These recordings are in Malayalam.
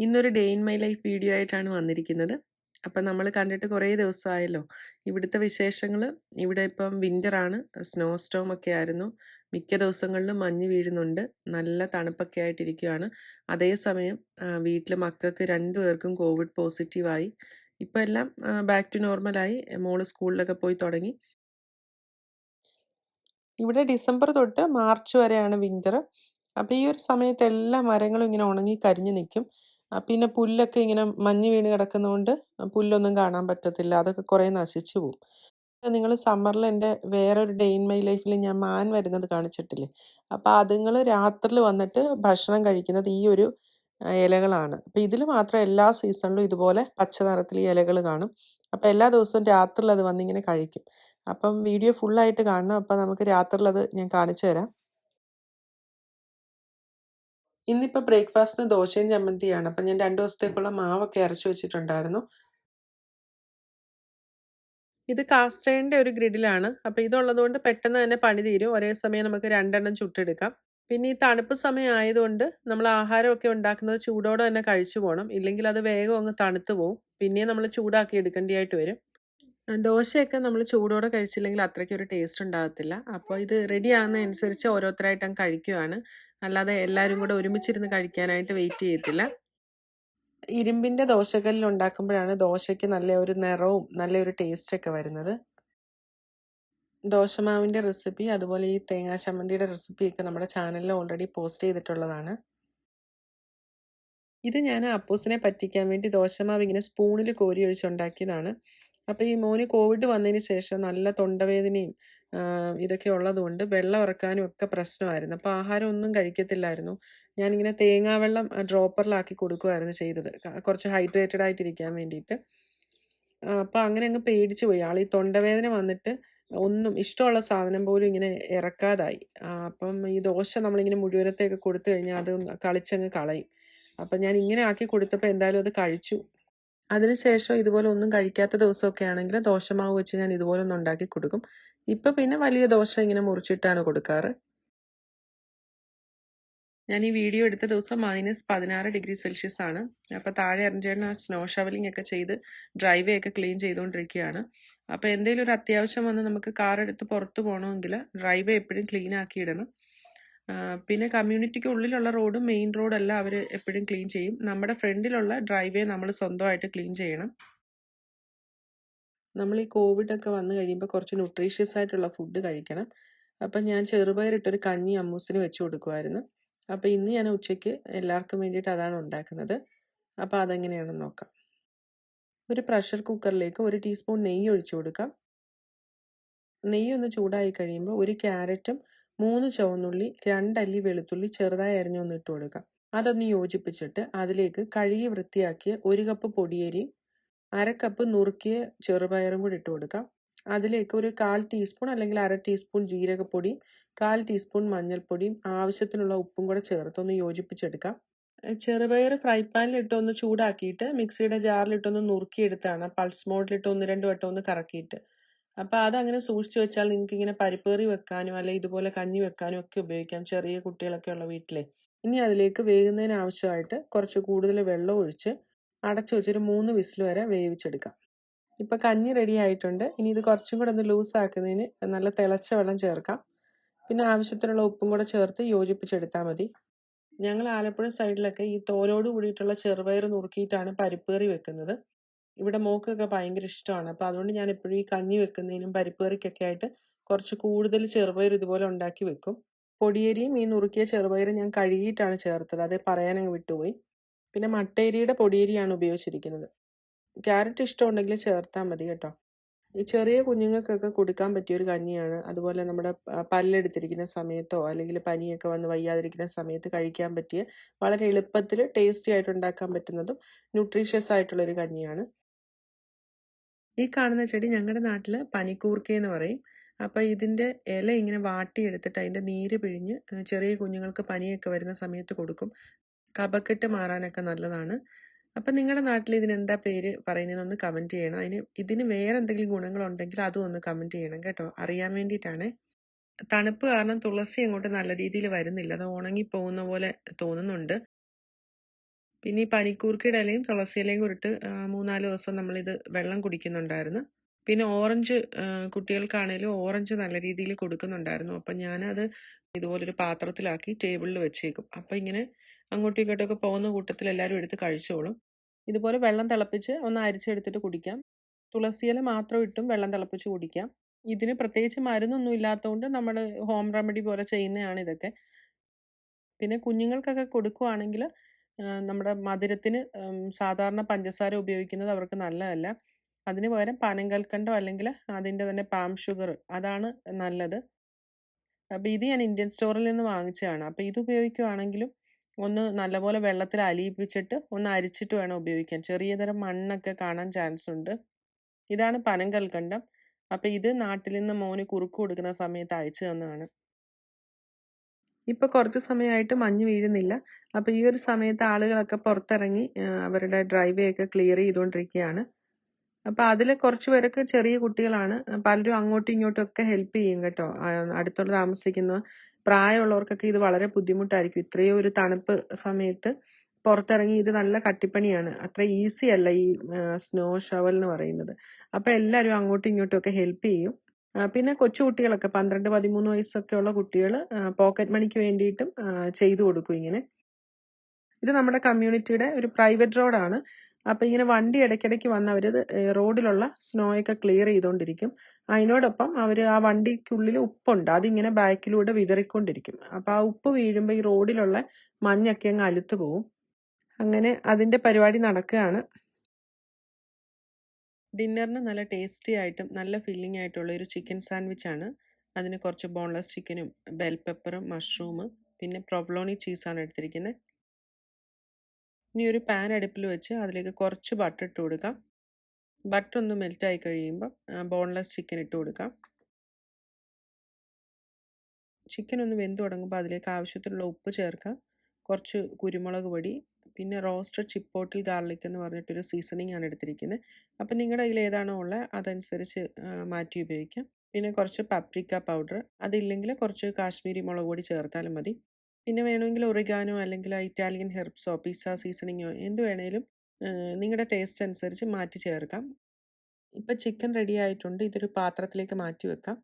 ഇന്നൊരു day in my life video ആയിട്ടാണ് വന്നിരിക്കുന്നത്. അപ്പം നമ്മൾ കണ്ടിട്ട് കുറേ ദിവസമായല്ലോ. ഇവിടുത്തെ വിശേഷങ്ങൾ, ഇവിടെ ഇപ്പം വിൻ്ററാണ്, സ്നോ സ്റ്റോം ഒക്കെ ആയിരുന്നു. മിക്ക ദിവസങ്ങളിലും മഞ്ഞ് വീഴുന്നുണ്ട്, നല്ല തണുപ്പൊക്കെ ആയിട്ടിരിക്കുകയാണ്. അതേസമയം വീട്ടിൽ മക്കൾക്ക് 2 പേർക്കും കോവിഡ് പോസിറ്റീവായി. ഇപ്പം എല്ലാം ബാക്ക് ടു നോർമലായി. മോള് സ്കൂളിലൊക്കെ പോയി തുടങ്ങി. ഇവിടെ ഡിസംബർ തൊട്ട് മാർച്ച് വരെയാണ് വിൻ്റർ. അപ്പോൾ ഈ ഒരു സമയത്ത് എല്ലാ മരങ്ങളും ഇങ്ങനെ ഉണങ്ങി കരിഞ്ഞു നിൽക്കും. പിന്നെ പുല്ലൊക്കെ ഇങ്ങനെ മഞ്ഞ് വീണ് കിടക്കുന്നതുകൊണ്ട് പുല്ലൊന്നും കാണാൻ പറ്റത്തില്ല. അതൊക്കെ കുറേ നശിച്ചു പോവും. നിങ്ങൾ സമ്മറിൽ എൻ്റെ വേറൊരു ഡേ ഇൻ മൈ ലൈഫിൽ ഞാൻ മാൻ വരുന്നത് കാണിച്ചിട്ടില്ലേ? അപ്പോൾ അതുങ്ങൾ രാത്രിയിൽ വന്നിട്ട് ഭക്ഷണം കഴിക്കുന്നത് ഈ ഒരു ഇലകളാണ്. അപ്പോൾ ഇതിൽ മാത്രം എല്ലാ സീസണിലും ഇതുപോലെ പച്ച നിറത്തിൽ ഈ ഇലകൾ കാണും. അപ്പോൾ എല്ലാ ദിവസവും രാത്രിയിൽ അത് വന്നിങ്ങനെ കഴിക്കും. അപ്പം വീഡിയോ ഫുള്ളായിട്ട് കാണണം. അപ്പം നമുക്ക് രാത്രിയിൽ അത് ഞാൻ കാണിച്ചു തരാം. ഇന്നിപ്പോൾ ബ്രേക്ക്ഫാസ്റ്റിന് ദോശയും ചമ്മന്തിയാണ്. അപ്പം ഞാൻ 2 ദിവസത്തേക്കുള്ള മാവൊക്കെ അരച്ചു വെച്ചിട്ടുണ്ടായിരുന്നു. ഇത് കാസ്റ്റ് അയണിൻ്റെ ഒരു ഗ്രിഡിലാണ്. അപ്പോൾ ഇതുള്ളതുകൊണ്ട് പെട്ടെന്ന് തന്നെ പണി തീരും. ഒരേ സമയം നമുക്ക് 2 എണ്ണം ചുട്ടെടുക്കാം. പിന്നെ ഈ തണുപ്പ് സമയം ആയതുകൊണ്ട് നമ്മൾ ആഹാരമൊക്കെ ഉണ്ടാക്കുന്നത് ചൂടോടെ തന്നെ കഴിച്ചു പോകണം. ഇല്ലെങ്കിൽ അത് വേഗം അങ്ങ് തണുത്ത് പോവും. പിന്നെയും നമ്മൾ ചൂടാക്കി എടുക്കേണ്ടതായിട്ട് വരും. ദോശയൊക്കെ നമ്മൾ ചൂടോടെ കഴിച്ചില്ലെങ്കിൽ അത്രയ്ക്ക് ഒരു ടേസ്റ്റ് ഉണ്ടാകത്തില്ല. അപ്പോൾ ഇത് റെഡി ആകുന്നതനുസരിച്ച് ഓരോരുത്തരായിട്ട് അങ്ങ് കഴിക്കുവാണ്. അല്ലാതെ എല്ലാവരും കൂടെ ഒരുമിച്ചിരുന്ന് കഴിക്കാനായിട്ട് വെയിറ്റ് ചെയ്യത്തില്ല. ഇരുമ്പിൻ്റെ ദോശക്കല്ലിൽ ഉണ്ടാക്കുമ്പോഴാണ് ദോശയ്ക്ക് നല്ല ഒരു നിറവും നല്ലൊരു ടേസ്റ്റൊക്കെ വരുന്നത്. ദോശമാവിൻ്റെ റെസിപ്പി അതുപോലെ ഈ തേങ്ങാ ചമ്മന്തിയുടെ റെസിപ്പിയൊക്കെ നമ്മുടെ ചാനലിൽ ഓൾറെഡി പോസ്റ്റ് ചെയ്തിട്ടുള്ളതാണ്. ഇത് ഞാൻ അപ്പൂസിനെ പറ്റിക്കാൻ വേണ്ടി ദോശമാവ് ഇങ്ങനെ സ്പൂണിൽ കോരി ഒഴിച്ചുണ്ടാക്കിയതാണ്. അപ്പോൾ ഈ മോന് കോവിഡ് വന്നതിന് ശേഷം നല്ല തൊണ്ടവേദനയും ഇതൊക്കെ ഉള്ളതുകൊണ്ട് വെള്ളം ഇറക്കാനും ഒക്കെ പ്രശ്നമായിരുന്നു. അപ്പോൾ ആഹാരം ഒന്നും കഴിക്കത്തില്ലായിരുന്നു. ഞാനിങ്ങനെ തേങ്ങാവെള്ളം ഡ്രോപ്പറിലാക്കി കൊടുക്കുമായിരുന്നു ചെയ്തത്, കുറച്ച് ഹൈഡ്രേറ്റഡ് ആയിട്ടിരിക്കാൻ വേണ്ടിയിട്ട്. അപ്പോൾ അങ്ങനെ അങ്ങ് പേടിച്ചു പോയി. ആൾ ഈ തൊണ്ടവേദന വന്നിട്ട് ഒന്നും ഇഷ്ടമുള്ള സാധനം പോലും ഇങ്ങനെ ഇറക്കാതായി. അപ്പം ഈ ദോശ നമ്മളിങ്ങനെ മുഴുവനത്തേക്ക് കൊടുത്തു കഴിഞ്ഞാൽ അത് കളിച്ചങ്ങ് കളയും. അപ്പം ഞാൻ ഇങ്ങനെ ആക്കി കൊടുത്തപ്പോൾ എന്തായാലും അത് കഴിച്ചു. അതിനുശേഷം ഇതുപോലെ ഒന്നും കഴിക്കാത്ത ദിവസമൊക്കെ ആണെങ്കിൽ ദോശമാവ് വെച്ച് ഞാൻ ഇതുപോലെ ഒന്ന് ഉണ്ടാക്കി കൊടുക്കും. ഇപ്പം പിന്നെ വലിയ ദോശ ഇങ്ങനെ മുറിച്ചിട്ടാണ് കൊടുക്കാറ്. ഞാൻ ഈ വീഡിയോ എടുത്ത ദിവസം -16 ആണ്. അപ്പോൾ താഴെ അരഞ്ചേട്ടൻ സ്നോ ഷവലിംഗ് ഒക്കെ ചെയ്ത് ഡ്രൈവേ ഒക്കെ ക്ലീൻ ചെയ്തുകൊണ്ടിരിക്കുകയാണ്. അപ്പോൾ എന്തെങ്കിലും ഒരു അത്യാവശ്യം വന്ന് നമുക്ക് കാർ എടുത്ത് പുറത്ത് പോകണമെങ്കിൽ ഡ്രൈവേ എപ്പോഴും ക്ലീൻ ആക്കി ഇടണം. പിന്നെ കമ്മ്യൂണിറ്റിക്ക് ഉള്ളിലുള്ള റോഡും മെയിൻ റോഡെല്ലാം അവർ എപ്പോഴും ക്ലീൻ ചെയ്യും. നമ്മുടെ ഫ്രണ്ടിലുള്ള ഡ്രൈവേ നമ്മൾ സ്വന്തമായിട്ട് ക്ലീൻ ചെയ്യണം. നമ്മൾ ഈ കോവിഡൊക്കെ വന്നു കഴിയുമ്പോൾ കുറച്ച് ന്യൂട്രീഷ്യസ് ആയിട്ടുള്ള ഫുഡ് കഴിക്കണം. അപ്പം ഞാൻ ചെറുപയറിട്ടൊരു കഞ്ഞി അമ്മൂസിന് വെച്ച് കൊടുക്കുമായിരുന്നു. അപ്പോൾ ഇന്ന് ഞാൻ ഉച്ചയ്ക്ക് എല്ലാവർക്കും വേണ്ടിയിട്ട് അതാണ് ഉണ്ടാക്കുന്നത്. അപ്പോൾ അതെങ്ങനെയാണെന്ന് നോക്കാം. ഒരു പ്രഷർ കുക്കറിലേക്ക് 1 ടീസ്പൂൺ നെയ്യ് ഒഴിച്ചു കൊടുക്കാം. നെയ്യ് ഒന്ന് ചൂടായി കഴിയുമ്പോൾ 1 ക്യാരറ്റും 3 ചുവന്നുള്ളി 2 അല്ലി വെളുത്തുള്ളി ചെറുതായി അരിഞ്ഞൊന്ന് ഇട്ട് കൊടുക്കാം. അതൊന്ന് യോജിപ്പിച്ചിട്ട് അതിലേക്ക് കഴുകി വൃത്തിയാക്കിയ 1 കപ്പ് പൊടിയരി, 1/2 കപ്പ് നുറുക്കിയ ചെറുപയറും കൂടി ഇട്ട് കൊടുക്കാം. അതിലേക്ക് ഒരു 1/4 ടീസ്പൂൺ അല്ലെങ്കിൽ 1/2 ടീസ്പൂൺ ജീരകപ്പൊടിയും 1/4 ടീസ്പൂൺ മഞ്ഞൾപ്പൊടിയും ആവശ്യത്തിനുള്ള ഉപ്പും കൂടെ ചേർത്തൊന്ന് യോജിപ്പിച്ചെടുക്കാം. ചെറുപയർ ഫ്രൈ പാനിലിട്ട് ഒന്ന് ചൂടാക്കിയിട്ട് മിക്സിയുടെ ജാറിലിട്ടൊന്ന് നുറുക്കിയെടുത്താണ്. പൾസ് മോഡിലിട്ട് 1-2 വട്ടം ഒന്ന് കറക്കിയിട്ട്. അപ്പോൾ അതങ്ങനെ സൂക്ഷിച്ചു വെച്ചാൽ നിങ്ങൾക്ക് ഇങ്ങനെ പരിപ്പ് കറി വെക്കാനും അല്ലെങ്കിൽ ഇതുപോലെ കഞ്ഞി വെക്കാനും ഒക്കെ ഉപയോഗിക്കാം, ചെറിയ കുട്ടികളൊക്കെ ഉള്ള വീട്ടിലെ. ഇനി അതിലേക്ക് വേകുന്നതിന് ആവശ്യമായിട്ട് കുറച്ച് കൂടുതൽ വെള്ളം ഒഴിച്ച് അടച്ചു വെച്ചൊരു 3 വിസിൽ വരെ വേവിച്ചെടുക്കാം. ഇപ്പം കഞ്ഞി റെഡി ആയിട്ടുണ്ട്. ഇനി ഇത് കുറച്ചും കൂടെ ഒന്ന് ലൂസ് ആക്കുന്നതിന് നല്ല തിളച്ച വെള്ളം ചേർക്കാം. പിന്നെ ആവശ്യത്തിനുള്ള ഉപ്പും കൂടെ ചേർത്ത് യോജിപ്പിച്ചെടുത്താൽ മതി. ഞങ്ങൾ ആലപ്പുഴ സൈഡിലൊക്കെ ഈ തോലോട് കൂടിയിട്ടുള്ള ചെറുപയർ നുറുക്കിയിട്ടാണ് പരിപ്പ് കറി വെക്കുന്നത്. ഇവിടെ മോക്കൊക്കെ ഭയങ്കര ഇഷ്ടമാണ്. അപ്പോൾ അതുകൊണ്ട് ഞാൻ എപ്പോഴും ഈ കഞ്ഞി വെക്കുന്നതിനും പരിപ്പ് കറിക്കൊക്കെ ആയിട്ട് കുറച്ച് കൂടുതൽ ചെറുപയർ ഇതുപോലെ ഉണ്ടാക്കി വെക്കും. പൊടിയരിയും ഈ നുറുക്കിയ ചെറുപയറും ഞാൻ കഴുകിയിട്ടാണ് ചേർത്തത്, അത് പറയാനങ്ങ് വിട്ടുപോയി. പിന്നെ മട്ടയരിയുടെ പൊടിയരിയാണ് ഉപയോഗിച്ചിരിക്കുന്നത്. ക്യാരറ്റ് ഇഷ്ടമുണ്ടെങ്കിൽ ചേർത്താൽ മതി കേട്ടോ. ഈ ചെറിയ കുഞ്ഞുങ്ങൾക്കൊക്കെ കൊടുക്കാൻ പറ്റിയൊരു കഞ്ഞിയാണ്. അതുപോലെ നമ്മുടെ പല്ലെടുത്തിരിക്കുന്ന സമയത്തോ അല്ലെങ്കിൽ പനിയൊക്കെ വന്ന് വയ്യാതിരിക്കുന്ന സമയത്ത് കഴിക്കാൻ പറ്റിയ വളരെ എളുപ്പത്തിൽ ടേസ്റ്റി ആയിട്ട് ഉണ്ടാക്കാൻ പറ്റുന്നതും ന്യൂട്രീഷ്യസ് ആയിട്ടുള്ളൊരു കഞ്ഞിയാണ്. ഈ കാണുന്ന ചെടി ഞങ്ങളുടെ നാട്ടിൽ പനിക്കൂർക്ക എന്ന് പറയും. അപ്പോൾ ഇതിൻ്റെ ഇല ഇങ്ങനെ വാട്ടിയെടുത്തിട്ട് അതിൻ്റെ നീര് പിഴിഞ്ഞ് ചെറിയ കുഞ്ഞുങ്ങൾക്ക് പനിയൊക്കെ വരുന്ന സമയത്ത് കൊടുക്കും. കഫക്കെട്ട് മാറാനൊക്കെ നല്ലതാണ്. അപ്പം നിങ്ങളുടെ നാട്ടിൽ ഇതിനെന്താ പേര് പറയുന്നതെന്നൊന്ന് കമൻറ്റ് ചെയ്യണം. ഇതിന് വേറെ എന്തെങ്കിലും ഗുണങ്ങളുണ്ടെങ്കിൽ അതും ഒന്ന് കമൻറ്റ് ചെയ്യണം കേട്ടോ, അറിയാൻ വേണ്ടിയിട്ടാണ്. തണുപ്പ് കാരണം തുളസി അങ്ങോട്ട് നല്ല രീതിയിൽ വരുന്നില്ല, അത് ഉണങ്ങിപ്പോകുന്ന പോലെ തോന്നുന്നുണ്ട്. പിന്നെ ഈ പനിക്കൂർക്കയുടെ ഇലയും തുളസി ഇലയും കൂടി ഇട്ട് 3-4 ദിവസം നമ്മളിത് വെള്ളം കുടിക്കുന്നുണ്ടായിരുന്നു. പിന്നെ ഓറഞ്ച് കുട്ടികൾക്കാണേലും ഓറഞ്ച് നല്ല രീതിയിൽ കൊടുക്കുന്നുണ്ടായിരുന്നു. അപ്പം ഞാനത് ഇതുപോലൊരു പാത്രത്തിലാക്കി ടേബിളിൽ വെച്ചേക്കും. അപ്പം ഇങ്ങനെ അങ്ങോട്ടും ഇങ്ങോട്ടൊക്കെ പോകുന്ന കൂട്ടത്തിൽ എല്ലാവരും എടുത്ത് കഴിച്ചോളും. ഇതുപോലെ വെള്ളം തിളപ്പിച്ച് ഒന്ന് അരിച്ചെടുത്തിട്ട് കുടിക്കാം. തുളസിയില മാത്രം ഇട്ടും വെള്ളം തിളപ്പിച്ച് കുടിക്കാം. ഇതിന് പ്രത്യേകിച്ച് മരുന്നൊന്നും ഇല്ലാത്തതുകൊണ്ട് നമ്മൾ ഹോം റെമഡി പോലെ ചെയ്യുന്നതാണ് ഇതൊക്കെ. പിന്നെ കുഞ്ഞുങ്ങൾക്കൊക്കെ കൊടുക്കുവാണെങ്കിൽ നമ്മുടെ മധുരത്തിന് സാധാരണ പഞ്ചസാര ഉപയോഗിക്കുന്നത് അവർക്ക് നല്ലതല്ല. അതിന് പകരം പനങ്കൽക്കണ്ടം അല്ലെങ്കിൽ അതിൻ്റെ തന്നെ പാം ഷുഗർ അതാണ് നല്ലത്. അപ്പോൾ ഇത് ഞാൻ ഇന്ത്യൻ സ്റ്റോറിൽ നിന്ന് വാങ്ങിച്ചതാണ്. അപ്പോൾ ഇത് ഉപയോഗിക്കുവാണെങ്കിലും ഒന്ന് നല്ലപോലെ വെള്ളത്തിൽ അലിയിപ്പിച്ചിട്ട് ഒന്ന് അരിച്ചിട്ട് വേണം ഉപയോഗിക്കാൻ. ചെറിയ തരം മണ്ണൊക്കെ കാണാൻ ചാൻസ് ഉണ്ട്. ഇതാണ് പനങ്കൽക്കണ്ടം. അപ്പോൾ ഇത് നാട്ടിൽ നിന്ന് മോന് കുറുക്ക് കൊടുക്കുന്ന സമയത്ത് അയച്ചു തന്നതാണ്. ഇപ്പോൾ കുറച്ച് സമയമായിട്ട് മഞ്ഞ് വീഴുന്നില്ല. അപ്പോൾ ഈ ഒരു സമയത്ത് ആളുകളൊക്കെ പുറത്തിറങ്ങി അവരുടെ ഡ്രൈവേ ഒക്കെ ക്ലിയർ ചെയ്തുകൊണ്ടിരിക്കുകയാണ്. അപ്പോൾ അതിൽ കുറച്ച് പേരൊക്കെ ചെറിയ കുട്ടികളാണ്. പലരും അങ്ങോട്ടും ഇങ്ങോട്ടും ഒക്കെ ഹെൽപ്പ് ചെയ്യും കേട്ടോ. അടുത്തുള്ള താമസിക്കുന്ന പ്രായമുള്ളവർക്കൊക്കെ ഇത് വളരെ ബുദ്ധിമുട്ടായിരിക്കും. ഇത്രയും ഒരു തണുപ്പ് സമയത്ത് പുറത്തിറങ്ങി ഇത് നല്ല കട്ടിപ്പണിയാണ്. അത്ര ഈസി അല്ല ഈ സ്നോ ഷവൽ എന്ന് പറയുന്നത്. അപ്പോൾ എല്ലാവരും അങ്ങോട്ടും ഇങ്ങോട്ടും ഒക്കെ ഹെൽപ്പ് ചെയ്യും. പിന്നെ കൊച്ചു കുട്ടികളൊക്കെ 12-13 വയസ്സൊക്കെ ഉള്ള കുട്ടികൾ പോക്കറ്റ് മണിക്ക് വേണ്ടിയിട്ടും ചെയ്തു കൊടുക്കും ഇങ്ങനെ. ഇത് നമ്മുടെ കമ്മ്യൂണിറ്റിയുടെ ഒരു പ്രൈവറ്റ് റോഡാണ്. അപ്പം ഇങ്ങനെ വണ്ടി ഇടയ്ക്കിടയ്ക്ക് വന്ന് അവരത് റോഡിലുള്ള സ്നോയൊക്കെ ക്ലിയർ ചെയ്തുകൊണ്ടിരിക്കും. അതിനോടൊപ്പം അവർ ആ വണ്ടിക്കുള്ളിൽ ഉപ്പുണ്ട്, അതിങ്ങനെ ബാക്കിലൂടെ വിതറിക്കൊണ്ടിരിക്കും. അപ്പം ആ ഉപ്പ് വീഴുമ്പോൾ ഈ റോഡിലുള്ള മഞ്ഞൊക്കെ അങ്ങ് അലുത്ത് പോവും. അങ്ങനെ അതിൻ്റെ പരിപാടി നടക്കുകയാണ്. ഡിന്നറിന് നല്ല ടേസ്റ്റി ആയിട്ടും നല്ല ഫില്ലിംഗ് ആയിട്ടുള്ള ഒരു ചിക്കൻ സാൻഡ്വിച്ചാണ്. അതിന് കുറച്ച് ബോൺലെസ് ചിക്കനും ബെൽ പെപ്പറും മഷ്റൂം പിന്നെ പ്രൊവ്ലോണി ചീസാണ് എടുത്തിരിക്കുന്നത്. ഇനി ഒരു പാൻ അടുപ്പിൽ വെച്ച് അതിലേക്ക് കുറച്ച് ബട്ടർ ഇട്ട് കൊടുക്കാം. ബട്ടർ ഒന്ന് മെൽറ്റായി കഴിയുമ്പോൾ ബോൺലെസ് ചിക്കൻ ഇട്ട് കൊടുക്കാം. ചിക്കൻ ഒന്ന് വെന്ത് തുടങ്ങുമ്പോൾ അതിലേക്ക് ആവശ്യത്തിനുള്ള ഉപ്പ് ചേർക്കാം. കുറച്ച് കുരുമുളക് പൊടി, പിന്നെ റോസ്റ്റഡ് ചിപ്പോട്ടിൽ ഗാർലിക് എന്ന് പറഞ്ഞിട്ടൊരു സീസണിങ് ആണ് എടുത്തിരിക്കുന്നത്. അപ്പം നിങ്ങളുടെ കയ്യിൽ ഏതാണോ ഉള്ളത് അതനുസരിച്ച് മാറ്റി ഉപയോഗിക്കാം. പിന്നെ കുറച്ച് പപ്രിക്ക പൗഡർ, അതില്ലെങ്കിൽ കുറച്ച് കാശ്മീരി മുളക് പൊടി ചേർത്താലും മതി. പിന്നെ വേണമെങ്കിൽ ഒറിഗാനോ അല്ലെങ്കിൽ ഇറ്റാലിയൻ ഹെർബ്സോ പിസ്സ സീസണിങ്ങോ എന്ത് വേണേലും നിങ്ങളുടെ ടേസ്റ്റ് അനുസരിച്ച് മാറ്റി ചേർക്കാം. ഇപ്പം ചിക്കൻ റെഡി ആയിട്ടുണ്ട്. ഇതൊരു പാത്രത്തിലേക്ക് മാറ്റി വെക്കാം.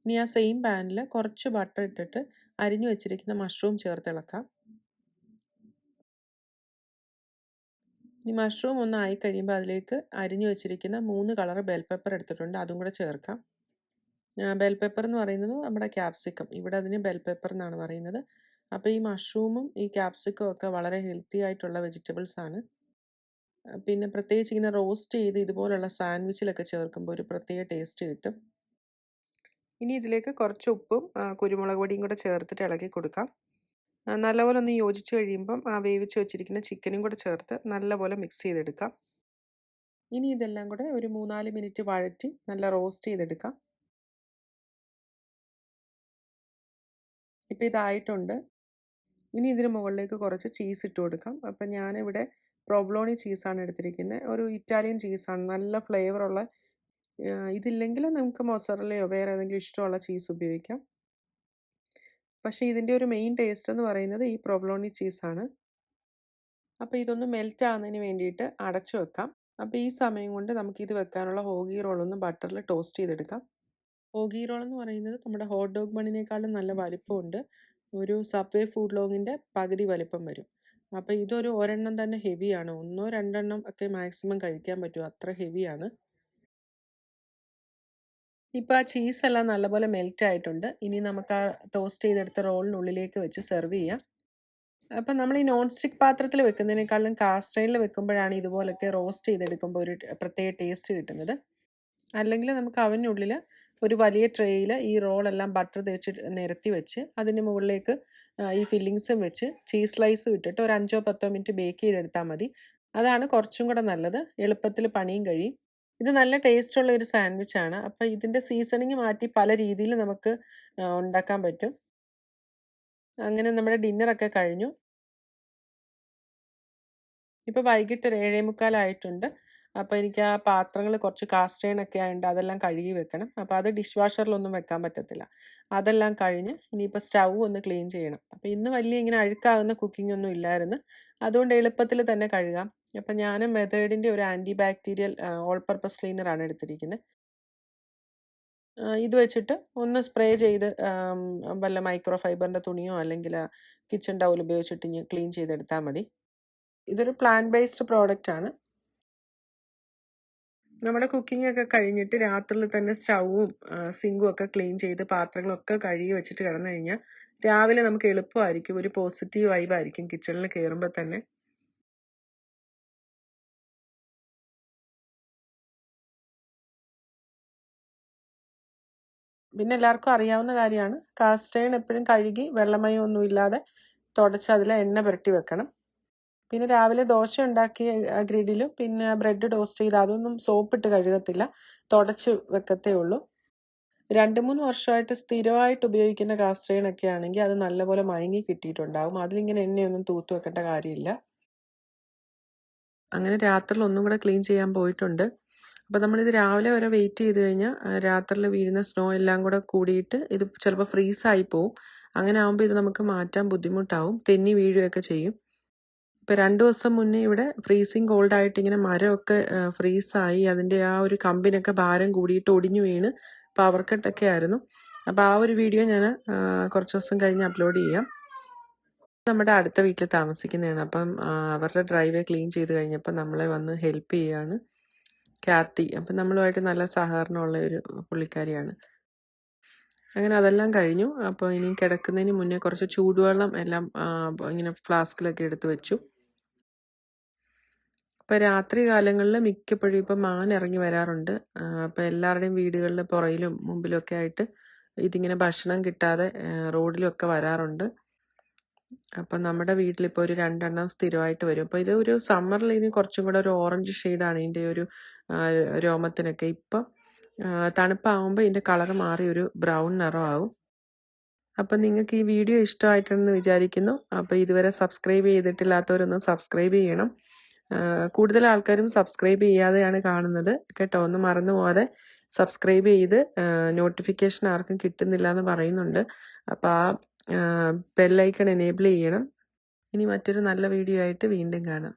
ഇനി ആ സെയിം പാനിൽ കുറച്ച് ബട്ടർ ഇട്ടിട്ട് അരിഞ്ഞു വെച്ചിരിക്കുന്ന മഷ്റൂം ചേർത്തിളക്കാം. ഇനി മഷ്റൂം ഒന്ന് ആയി കഴിയുമ്പോൾ അതിലേക്ക് അരിഞ്ഞു വെച്ചിരിക്കുന്ന 3 കളർ ബെൽ പെപ്പർ എടുത്തിട്ടുണ്ട്, അതും കൂടെ ചേർക്കാം. ബെൽ പെപ്പർ എന്ന് പറയുന്നത് നമ്മുടെ ക്യാപ്സിക്കം, ഇവിടെ അതിന് ബെൽ പെപ്പർ എന്നാണ് പറയുന്നത്. അപ്പോൾ ഈ മഷ്റൂമും ഈ ക്യാപ്സിക്കവും ഒക്കെ വളരെ ഹെൽത്തി ആയിട്ടുള്ള വെജിറ്റബിൾസ് ആണ്. പിന്നെ പ്രത്യേകിച്ച് ഇങ്ങനെ റോസ്റ്റ് ചെയ്ത് ഇതുപോലുള്ള സാൻഡ്വിച്ചിലൊക്കെ ചേർക്കുമ്പോൾ ഒരു പ്രത്യേക ടേസ്റ്റ് കിട്ടും. ഇനി ഇതിലേക്ക് കുറച്ച് ഉപ്പും കുരുമുളക് പൊടിയും കൂടെ ചേർത്തിട്ട് ഇളക്കി കൊടുക്കാം. നല്ലപോലെ ഒന്ന് യോജിച്ച് കഴിയുമ്പം വേവിച്ച് വെച്ചിരിക്കുന്ന ചിക്കനും കൂടെ ചേർത്ത് നല്ലപോലെ മിക്സ് ചെയ്തെടുക്കാം. ഇനി ഇതെല്ലാം കൂടെ ഒരു 3-4 മിനിറ്റ് വഴറ്റി നല്ല റോസ്റ്റ് ചെയ്തെടുക്കാം. ഇപ്പോൾ ഇതായിട്ടുണ്ട്. ഇനി ഇതിന് മുകളിലേക്ക് കുറച്ച് ചീസ് ഇട്ട് കൊടുക്കാം. അപ്പം ഞാനിവിടെ പ്രൊവ്ലോണി ചീസാണ് എടുത്തിരിക്കുന്നത്. ഒരു ഇറ്റാലിയൻ ചീസാണ്, നല്ല ഫ്ലേവറുള്ള. ഇതില്ലെങ്കിൽ നമുക്ക് മൊസറല്ലയോ വേറെ ഏതെങ്കിലും ഇഷ്ടമുള്ള ചീസ് ഉപയോഗിക്കാം. പക്ഷേ ഇതിൻ്റെ ഒരു മെയിൻ ടേസ്റ്റ് എന്ന് പറയുന്നത് ഈ പ്രൊവ്ലോണി ചീസാണ്. അപ്പോൾ ഇതൊന്ന് മെൽറ്റ് ആകുന്നതിന് വേണ്ടിയിട്ട് അടച്ചു വെക്കാം. അപ്പോൾ ഈ സമയം കൊണ്ട് നമുക്കിത് വെക്കാനുള്ള ഹോഗി റോളൊന്ന് ബട്ടറിൽ ടോസ്റ്റ് ചെയ്തെടുക്കാം. ഹോഗി റോൾ എന്ന് പറയുന്നത് നമ്മുടെ ഹോട്ട് ഡോഗ് ബണ്ണിനേക്കാളും നല്ല വലിപ്പമുണ്ട്. ഒരു സബ്വേ ഫുഡ് ലോങ്ങിൻ്റെ പകുതി വലിപ്പം വരും. അപ്പോൾ ഇതൊരു ഒരെണ്ണം തന്നെ ഹെവിയാണ്. 1-2 ഒക്കെ മാക്സിമം കഴിക്കാൻ പറ്റും, അത്ര ഹെവിയാണ്. ഇപ്പോൾ ആ ചീസെല്ലാം നല്ലപോലെ മെൽറ്റ് ആയിട്ടുണ്ട്. ഇനി നമുക്ക് ആ ടോസ്റ്റ് ചെയ്തെടുത്ത റോളിനുള്ളിലേക്ക് വെച്ച് സെർവ് ചെയ്യാം. അപ്പം നമ്മൾ ഈ നോൺ സ്റ്റിക്ക് പാത്രത്തിൽ വെക്കുന്നതിനേക്കാളും കാസ്റ്റ് അയണിൽ വെക്കുമ്പോഴാണ് ഇതുപോലൊക്കെ റോസ്റ്റ് ചെയ്തെടുക്കുമ്പോൾ ഒരു പ്രത്യേക ടേസ്റ്റ് കിട്ടുന്നത്. അല്ലെങ്കിൽ നമുക്ക് അവനുള്ളിൽ ഒരു വലിയ ട്രേയിൽ ഈ റോളെല്ലാം ബട്ടർ തേച്ച് നിരത്തി വെച്ച് അതിന് മുകളിലേക്ക് ഈ ഫില്ലിങ്സും വെച്ച് ചീസ് സ്ലൈസും ഇട്ടിട്ട് ഒരു 5-10 മിനിറ്റ് ബേക്ക് ചെയ്തെടുത്താൽ മതി. അതാണ് കുറച്ചും കൂടെ നല്ലത്, എളുപ്പത്തിൽ പണിയും കഴിയും. ഇത് നല്ല ടേസ്റ്റുള്ള ഒരു സാൻഡ്വിച്ചാണ്. അപ്പോൾ ഇതിൻ്റെ സീസണിങ് മാറ്റി പല രീതിയിൽ നമുക്ക് ഉണ്ടാക്കാൻ പറ്റും. അങ്ങനെ നമ്മുടെ ഡിന്നറൊക്കെ കഴിഞ്ഞു. ഇപ്പോൾ വൈകിട്ട് ഒരു 7:45 ആയിട്ടുണ്ട്. അപ്പോൾ എനിക്ക് ആ പാത്രങ്ങൾ കുറച്ച് കാസ്റ്റ് അയൺ ഒക്കെ ആയതുകൊണ്ട് അതെല്ലാം കഴുകി വെക്കണം. അപ്പോൾ അത് ഡിഷ് വാഷറിലൊന്നും വെക്കാൻ പറ്റത്തില്ല. അതെല്ലാം കഴിഞ്ഞ് ഇനിയിപ്പോൾ സ്റ്റൗ ഒന്ന് ക്ലീൻ ചെയ്യണം. അപ്പോൾ ഇന്ന് വലിയ ഇങ്ങനെ അഴുക്കാകുന്ന കുക്കിംഗ് ഒന്നും ഇല്ലായിരുന്നു. അതുകൊണ്ട് എളുപ്പത്തിൽ തന്നെ കഴുകാം. അപ്പം ഞാൻ മെത്തേഡിൻ്റെ ഒരു ആൻറ്റി ബാക്ടീരിയൽ ഓൾ പർപ്പസ് ക്ലീനറാണ് എടുത്തിരിക്കുന്നത്. ഇത് വെച്ചിട്ട് ഒന്ന് സ്പ്രേ ചെയ്ത് വല്ല മൈക്രോ ഫൈബറിൻ്റെ തുണിയോ അല്ലെങ്കിൽ കിച്ചൺ ടവൽ ഉപയോഗിച്ചിട്ട് ഇനി ക്ലീൻ ചെയ്തെടുത്താൽ മതി. ഇതൊരു പ്ലാന്റ് ബേസ്ഡ് പ്രോഡക്റ്റ് ആണ്. നമ്മുടെ കുക്കിംഗ് ഒക്കെ കഴിഞ്ഞിട്ട് രാത്രിയിൽ തന്നെ സ്റ്റൗവും സിങ്കും ഒക്കെ ക്ലീൻ ചെയ്ത് പാത്രങ്ങളൊക്കെ കഴുകി വെച്ചിട്ട് കിടന്നു കഴിഞ്ഞാൽ രാവിലെ നമുക്ക് എളുപ്പമായിരിക്കും. ഒരു പോസിറ്റീവ് വൈബായിരിക്കും കിച്ചണിൽ കയറുമ്പോൾ തന്നെ. പിന്നെ എല്ലാവർക്കും അറിയാവുന്ന കാര്യമാണ്, കാസ്റ്റ് അയൺ എപ്പോഴും കഴുകി വെള്ളമയം ഒന്നും ഇല്ലാതെ തുടച്ച് അതിൽ എണ്ണ പുരട്ടി വെക്കണം. പിന്നെ രാവിലെ ദോശ ഉണ്ടാക്കിയ ഗ്രിഡിലും പിന്നെ ബ്രെഡ് ടോസ്റ്റ് ചെയ്ത് അതൊന്നും സോപ്പിട്ട് കഴുകത്തില്ല, തുടച്ച് വെക്കത്തേ ഉള്ളൂ. 2-3 വർഷമായിട്ട് സ്ഥിരമായിട്ട് ഉപയോഗിക്കുന്ന കാസ്റ്റ് അയൺ ഒക്കെ ആണെങ്കിൽ അത് നല്ലപോലെ മയങ്ങി കിട്ടിയിട്ടുണ്ടാവും. അതിലിങ്ങനെ എണ്ണയൊന്നും തൂത്ത് വെക്കേണ്ട കാര്യമില്ല. അങ്ങനെ രാത്രിയിൽ ഒന്നും കൂടെ ക്ലീൻ ചെയ്യാൻ പോയിട്ടുണ്ട്. അപ്പോൾ നമ്മളിത് രാവിലെ വരെ വെയിറ്റ് ചെയ്ത് കഴിഞ്ഞാൽ രാത്രിയിൽ വീഴുന്ന സ്നോ എല്ലാം കൂടെ കൂടിയിട്ട് ഇത് ചിലപ്പോൾ ഫ്രീസായി പോവും. അങ്ങനെ ആകുമ്പോൾ ഇത് നമുക്ക് മാറ്റാൻ ബുദ്ധിമുട്ടാവും, തെന്നി വീഴുകയൊക്കെ ചെയ്യും. ഇപ്പം 2 ദിവസം മുന്നേ ഇവിടെ ഫ്രീസിങ് കോൾഡ് ആയിട്ട് ഇങ്ങനെ മരമൊക്കെ ഫ്രീസായി അതിൻ്റെ ആ ഒരു കമ്പിനൊക്കെ ഭാരം കൂടിയിട്ട് ഒടിഞ്ഞു വീണ് പവർ കട്ടൊക്കെ ആയിരുന്നു. അപ്പോൾ ആ ഒരു വീഡിയോ ഞാൻ കുറച്ച് ദിവസം കഴിഞ്ഞ് അപ്ലോഡ് ചെയ്യാം. നമ്മുടെ അടുത്ത വീട്ടിൽ താമസിക്കുന്നതാണ്. അപ്പം അവരുടെ ഡ്രൈവേ ക്ലീൻ ചെയ്ത് കഴിഞ്ഞപ്പോൾ നമ്മളെ വന്ന് ഹെൽപ്പ് ചെയ്യാണ് കാത്തി. അപ്പം നമ്മളുമായിട്ട് നല്ല സഹകരണമുള്ള ഒരു പുള്ളിക്കാരിയാണ്. അങ്ങനെ അതെല്ലാം കഴിഞ്ഞു. അപ്പോൾ ഇനി കിടക്കുന്നതിന് മുന്നേ കുറച്ച് ചൂടുവെള്ളം എല്ലാം ഇങ്ങനെ ഫ്ലാസ്കിലൊക്കെ എടുത്ത് വെച്ചു. ഇപ്പം രാത്രി കാലങ്ങളിൽ മിക്കപ്പോഴും ഇപ്പം മാൻ ഇറങ്ങി വരാറുണ്ട്. അപ്പോൾ എല്ലാവരുടെയും വീടുകളിൽ പുറയിലും മുമ്പിലൊക്കെ ആയിട്ട് ഇതിങ്ങനെ ഭക്ഷണം കിട്ടാതെ റോഡിലൊക്കെ വരാറുണ്ട്. അപ്പം നമ്മുടെ വീട്ടിലിപ്പോൾ ഒരു 2 എണ്ണം സ്ഥിരമായിട്ട് വരും. അപ്പോൾ ഇത് ഒരു സമ്മറിൽ ഇനി കുറച്ചും കൂടെ ഒരു ഓറഞ്ച് ഷെയ്ഡാണ് ഇതിൻ്റെ ഒരു രോമത്തിനൊക്കെ. ഇപ്പം തണുപ്പാകുമ്പോൾ ഇതിൻ്റെ കളർ മാറി ഒരു ബ്രൗൺ നിറമാവും. അപ്പം നിങ്ങൾക്ക് ഈ വീഡിയോ ഇഷ്ടമായിട്ടുണ്ടെന്ന് വിചാരിക്കുന്നു. അപ്പോൾ ഇതുവരെ സബ്സ്ക്രൈബ് ചെയ്തിട്ടില്ലാത്തവരൊന്ന് സബ്സ്ക്രൈബ് ചെയ്യണം. കൂടുതൽ ആൾക്കാരും സബ്സ്ക്രൈബ് ചെയ്യാതെയാണ് കാണുന്നത് കേട്ടോ. ഒന്ന് മറന്നു പോകാതെ സബ്സ്ക്രൈബ് ചെയ്ത് നോട്ടിഫിക്കേഷൻ ആർക്കും കിട്ടുന്നില്ല എന്ന് പറയുന്നുണ്ട്. അപ്പോൾ ആ ബെല്ലൈക്കൺ എനേബിൾ ചെയ്യണം. ഇനി മറ്റൊരു നല്ല വീഡിയോ ആയിട്ട് വീണ്ടും കാണാം.